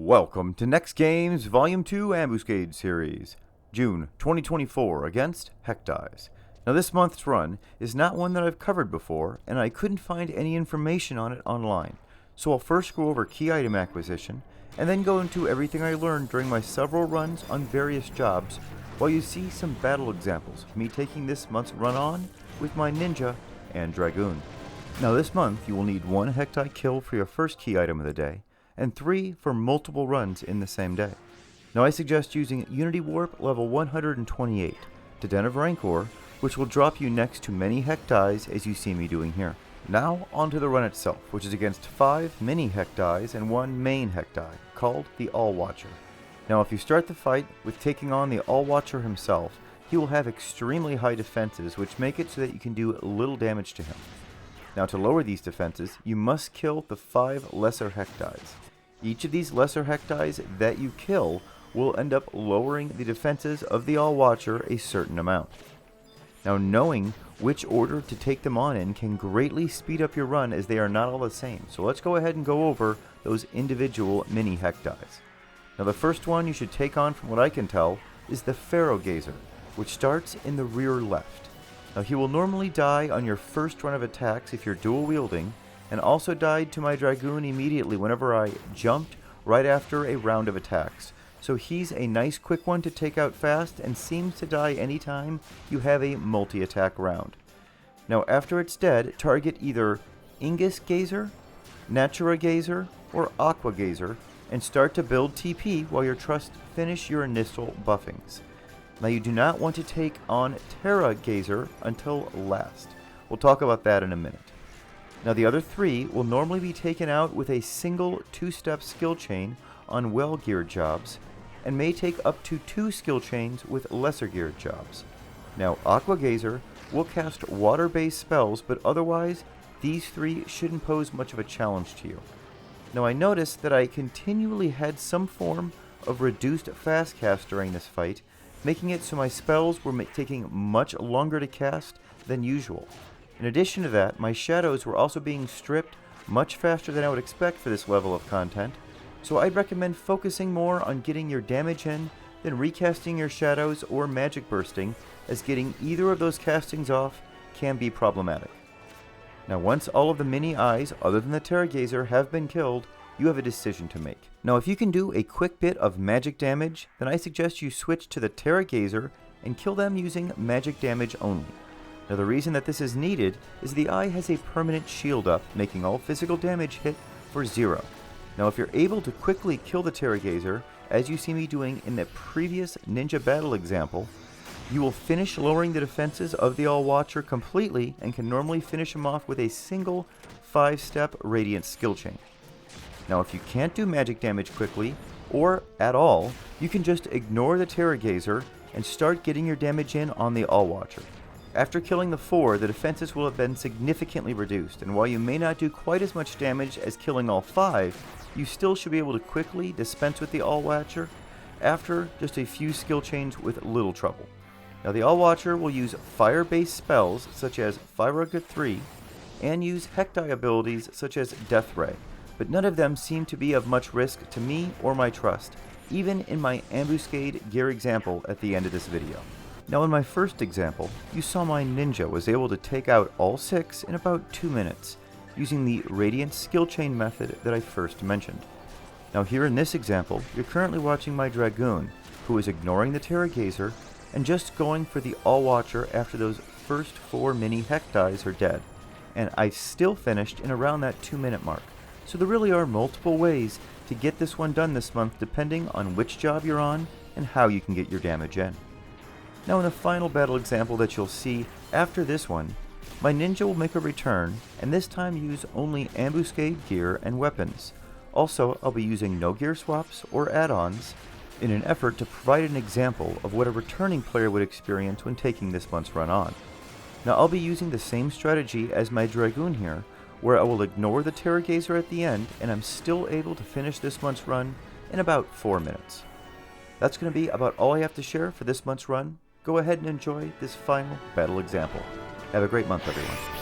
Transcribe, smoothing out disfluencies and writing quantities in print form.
Welcome to NEXTGames Volume 2 Ambuscade Series, June 2024 against Hecteyes. Now this month's run is not one that I've covered before, and I couldn't find any information on it online. So I'll first go over key item acquisition, and then go into everything I learned during my several runs on various jobs, while you see some battle examples of me taking this month's run on with my ninja and Dragoon. Now this month you will need 1 Hecteye kill for your first key item of the day, and 3 for multiple runs in the same day. Now I suggest using Unity Warp level 128 to Den of Rancor, which will drop you next to many Hecteyes as you see me doing here. Now onto the run itself, which is against 5 mini Hecteyes and 1 main Hecteye, called the All-Watcher. Now if you start the fight with taking on the All-Watcher himself, he will have extremely high defenses which make it so that you can do little damage to him. Now to lower these defenses, you must kill the 5 lesser Hecteyes. Each of these lesser Hecteyes that you kill will end up lowering the defenses of the All-Watcher a certain amount. Now knowing which order to take them on in can greatly speed up your run as they are not all the same. So let's go ahead and go over those individual mini Hecteyes. Now the first one you should take on, from what I can tell, is the Pharaoh Gazer, which starts in the rear left. Now he will normally die on your first run of attacks if you're dual wielding, and also died to my Dragoon immediately whenever I jumped right after a round of attacks. So he's a nice quick one to take out fast and seems to die anytime you have a multi-attack round. Now after it's dead, target either Ingus Gazer, Natura Gazer, or Aqua Gazer and start to build TP while your trusts finish your initial buffings. Now you do not want to take on Terra Gazer until last. We'll talk about that in a minute. Now the other 3 will normally be taken out with a single 2-step skill chain on well-geared jobs, and may take up to 2 skill chains with lesser geared jobs. Now Aqua Gazer will cast water-based spells, but otherwise these 3 shouldn't pose much of a challenge to you. Now I noticed that I continually had some form of reduced fast cast during this fight, making it so my spells were taking much longer to cast than usual. In addition to that, my shadows were also being stripped much faster than I would expect for this level of content, so I'd recommend focusing more on getting your damage in than recasting your shadows or magic bursting, as getting either of those castings off can be problematic. Now once all of the mini eyes other than the Terra Gazer have been killed, you have a decision to make. Now if you can do a quick bit of magic damage, then I suggest you switch to the Terra Gazer and kill them using magic damage only. Now the reason that this is needed is the eye has a permanent shield up, making all physical damage hit for 0. Now if you're able to quickly kill the Terra Gazer, as you see me doing in the previous ninja battle example, you will finish lowering the defenses of the All-Watcher completely and can normally finish him off with a single 5-step radiant skill chain. Now if you can't do magic damage quickly, or at all, you can just ignore the Terra Gazer and start getting your damage in on the All-Watcher. After killing the 4, the defenses will have been significantly reduced, and while you may not do quite as much damage as killing all 5, you still should be able to quickly dispense with the All-Watcher after just a few skill chains with little trouble. Now the All-Watcher will use fire-based spells such as Fire 3, and use Hecteye abilities such as Death Ray, but none of them seem to be of much risk to me or my trust, even in my Ambuscade Gear example at the end of this video. Now in my first example, you saw my ninja was able to take out all 6 in about 2 minutes, using the Radiant Skill Chain method that I first mentioned. Now here in this example, you're currently watching my Dragoon, who is ignoring the Terra Gazer and just going for the All-Watcher after those first 4 mini Hecteyes are dead, and I still finished in around that 2-minute mark. So there really are multiple ways to get this one done this month depending on which job you're on and how you can get your damage in. Now in the final battle example that you'll see after this one, my ninja will make a return and this time use only Ambuscade Gear and Weapons. Also, I'll be using no gear swaps or add-ons in an effort to provide an example of what a returning player would experience when taking this month's run on. Now I'll be using the same strategy as my Dragoon here, where I will ignore the Terra Gazer at the end, and I'm still able to finish this month's run in about 4 minutes. That's going to be about all I have to share for this month's run. Go ahead and enjoy this final battle example. Have a great month, everyone.